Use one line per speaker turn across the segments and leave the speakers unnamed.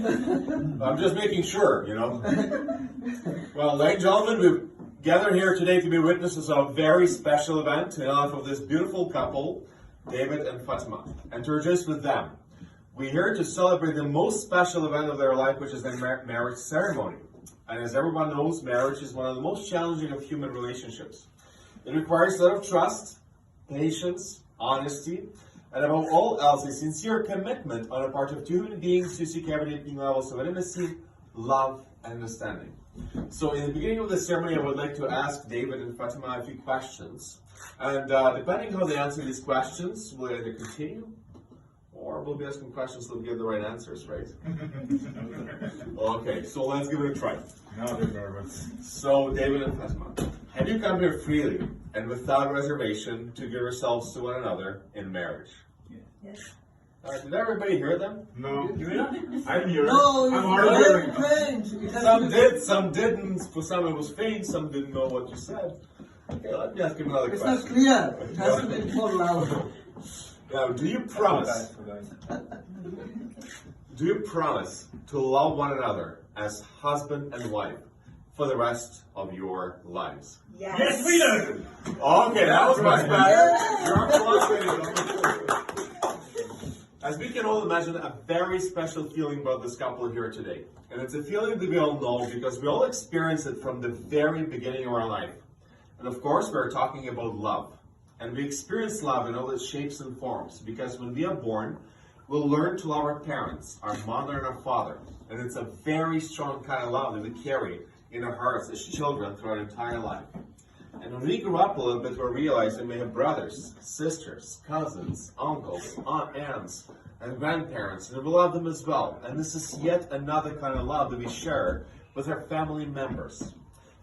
I'm just making sure, you know. Well, ladies and gentlemen, we've gathered here today to be witnesses of a very special event in the life of this beautiful couple, David and Fatima, and to rejoice with them. We're here to celebrate the most special event of their life, which is their marriage ceremony. And as everyone knows, marriage is one of the most challenging of human relationships. It requires a lot of trust, patience, honesty, and above all else, a sincere commitment on the part of two human beings to seek every deepening levels of intimacy, love, and understanding. So in the beginning of the ceremony, I would like to ask David and Fatima a few questions. And depending how they answer these questions, we'll either continue or we'll be asking questions so we'll give the right answers, right? Okay, so let's give it a try.
Now they're nervous.
So, David and Fatima, have you come here freely and without reservation to give yourselves to one another in marriage?
Yes.
Did everybody hear them?
No.
You hear?
I'm here.
No,
I'm hard hearing.
Some did, some didn't. For some it was faint, some didn't know what you said. Okay, let me ask you another
It's
question.
not clear. It hasn't been told loud.
Now, do you promise to love one another as husband and wife for the rest of your lives?
Yes, we do.
Okay, that was much better. You're cooperating. As we can all imagine, a very special feeling about this couple here today. And it's a feeling that we all know because we all experience it from the very beginning of our life. And of course, we're talking about love. And we experience love in all its shapes and forms because when we are born, we'll learn to love our parents, our mother and our father. And it's a very strong kind of love that we carry in our hearts as children through our entire life. And when we grow up a little bit, we realize that we have brothers, sisters, cousins, uncles, aunts, and grandparents, and we love them as well. And this is yet another kind of love that we share with our family members.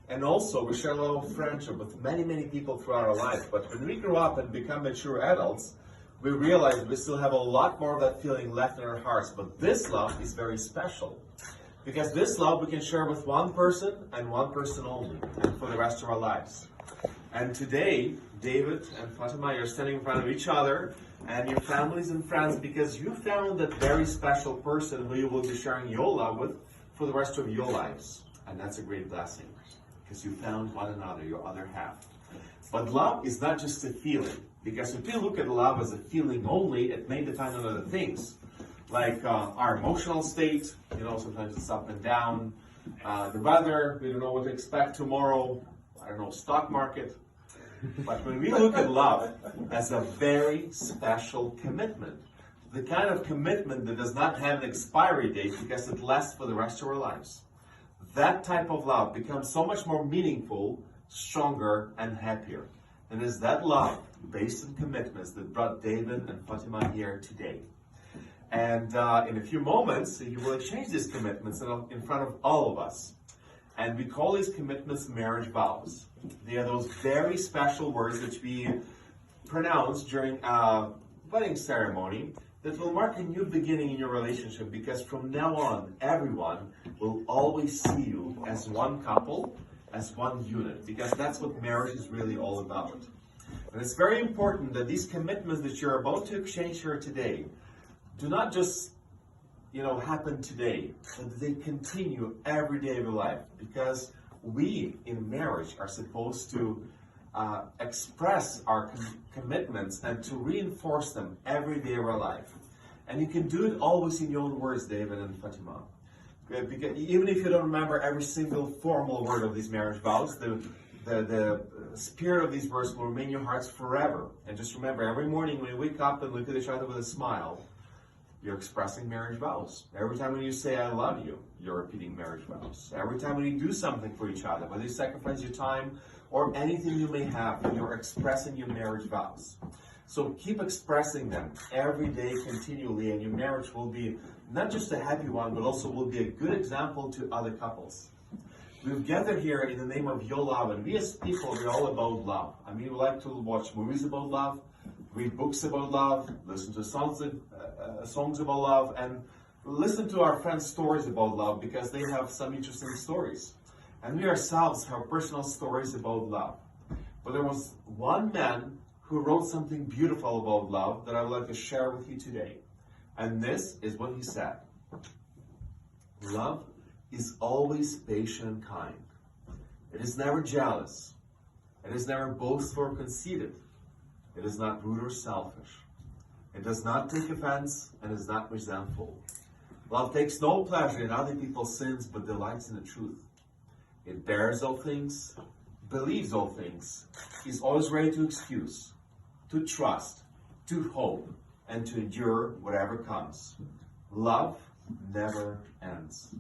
And also, we share a lot of friendship with many, many people throughout our life. But when we grow up and become mature adults, we realize that we still have a lot more of that feeling left in our hearts. But this love is very special. Because this love we can share with one person and one person only, and for the rest of our lives. And today, David and Fatima, you're standing in front of each other and your families and friends because you found that very special person who you will be sharing your love with for the rest of your lives. And that's a great blessing. Because you found one another, your other half. But love is not just a feeling. Because if you look at love as a feeling only, it may depend on other things. Like our emotional state, sometimes it's up and down. The weather, we don't know what to expect tomorrow. I don't know, stock market. But when we look at love as a very special commitment, the kind of commitment that does not have an expiry date because it lasts for the rest of our lives. That type of love becomes so much more meaningful, stronger, and happier. And it's that love, based on commitments, that brought David and Fatima here today. And in a few moments, you will exchange these commitments in front of all of us. And we call these commitments marriage vows. They are those very special words which we pronounce during a wedding ceremony that will mark a new beginning in your relationship because from now on, everyone will always see you as one couple, as one unit, because that's what marriage is really all about. And it's very important that these commitments that you're about to exchange here today do not just, happen today, but that they continue every day of your life, because we in marriage are supposed to express our commitments and to reinforce them every day of our life. And you can do it always in your own words, David and Fatima. Because even if you don't remember every single formal word of these marriage vows, the spirit of these words will remain in your hearts forever. And just remember, every morning when you wake up and look at each other with a smile, you're expressing marriage vows. Every time when you say, I love you, you're repeating marriage vows. Every time when you do something for each other, whether you sacrifice your time or anything you may have, you're expressing your marriage vows. So keep expressing them every day continually, and your marriage will be not just a happy one, but also will be a good example to other couples. We've gathered here in the name of your love, and we as people, we're all about love. We like to watch movies about love, read books about love, listen to songs about love, and listen to our friends' stories about love because they have some interesting stories. And we ourselves have personal stories about love. But there was one man who wrote something beautiful about love that I would like to share with you today. And this is what he said. Love is always patient and kind. It is never jealous. It is never boastful or conceited. It is not rude or selfish. It does not take offense and is not resentful. Love takes no pleasure in other people's sins, but delights in the truth. It bears all things, believes all things, is always ready to excuse, to trust, to hope, and to endure whatever comes. Love never ends.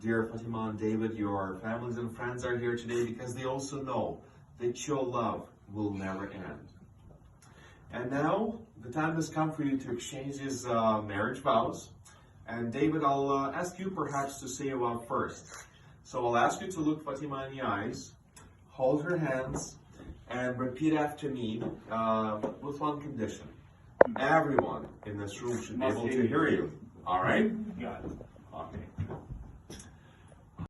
Dear Fatima and David, your families and friends are here today because they also know that your love will never end. And now, the time has come for you to exchange these marriage vows. And David, I'll ask you perhaps to say a vow first. So I'll ask you to look Fatima in the eyes, hold her hands, and repeat after me with one condition. Everyone in this room should be able to hear you. All right?
Got it.